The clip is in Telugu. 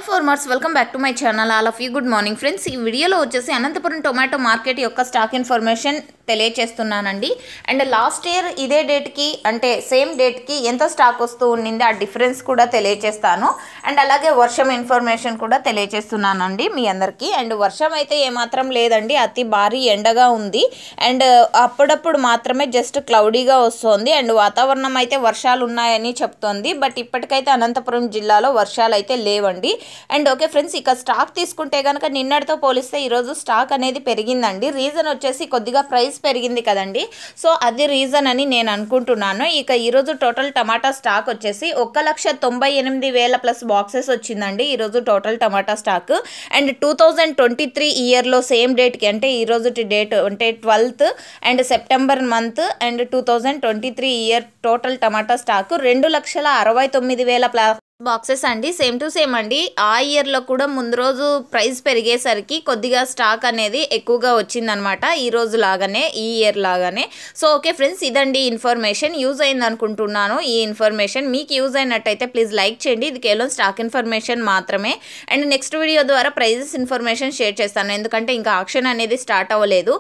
Hello farmers, welcome back to my channel. All of you, good morning friends. ఈ వీడియోలో వచ్చేసి అనంతపురం టొమాటో మార్కెట్ యొక్క స్టాక్ ఇన్ఫర్మేషన్ తెలియజేస్తున్నానండి. అండ్ లాస్ట్ ఇయర్ ఇదే డేట్కి అంటే సేమ్ డేట్కి ఎంత స్టాక్ వస్తూ ఉండింది ఆ డిఫరెన్స్ కూడా తెలియజేస్తాను. అండ్ అలాగే వర్షం ఇన్ఫర్మేషన్ కూడా తెలియజేస్తున్నానండి మీ అందరికీ. అండ్ వర్షం అయితే ఏమాత్రం లేదండి, అతి భారీ ఎండగా ఉంది. అండ్ అప్పుడప్పుడు మాత్రమే జస్ట్ క్లౌడీగా వస్తుంది. అండ్ వాతావరణం అయితే వర్షాలు ఉన్నాయని చెప్తోంది. బట్ ఇప్పటికైతే అనంతపురం జిల్లాలో వర్షాలు అయితే లేవండి. అండ్ ఓకే ఫ్రెండ్స్, ఇక స్టాక్ తీసుకుంటే కనుక నిన్నటితో పోలిస్తే ఈరోజు స్టాక్ అనేది పెరిగిందండి. రీజన్ వచ్చేసి కొద్దిగా ప్రైస్ పెరిగింది కదండి, సో అది రీజన్ అని నేను అనుకుంటున్నాను. ఇక ఈరోజు టోటల్ టమాటా స్టాక్ వచ్చేసి 1,98,000 ప్లస్ బాక్సెస్ వచ్చిందండి ఈరోజు టోటల్ టమాటా స్టాక్. అండ్ 2023 ఇయర్లో సేమ్ డేట్కి అంటే ఈరోజు డేట్ అంటే 12th and September month and 2023 year total tomato stock 2,69,000 boxes అండి. సేమ్ టు సేమ్ అండి. ఆ ఇయర్లో కూడా ముందు రోజు ప్రైస్ పెరిగేసరికి కొద్దిగా స్టాక్ అనేది ఎక్కువగా వచ్చిందనమాట, ఈ రోజు లాగానే ఈ ఇయర్ లాగానే. సో ఓకే ఫ్రెండ్స్, ఇదండి ఇన్ఫర్మేషన్. యూజ్ అయింది అనుకుంటున్నాను. ఈ ఇన్ఫర్మేషన్ మీకు యూజ్ అయినట్టయితే ప్లీజ్ లైక్ చేయండి. ఇది కేవలం స్టాక్ ఇన్ఫర్మేషన్ మాత్రమే. అండ్ నెక్స్ట్ వీడియో ద్వారా ప్రైజెస్ ఇన్ఫర్మేషన్ షేర్ చేస్తాను, ఎందుకంటే ఇంకా ఆక్షన్ అనేది స్టార్ట్ అవ్వలేదు.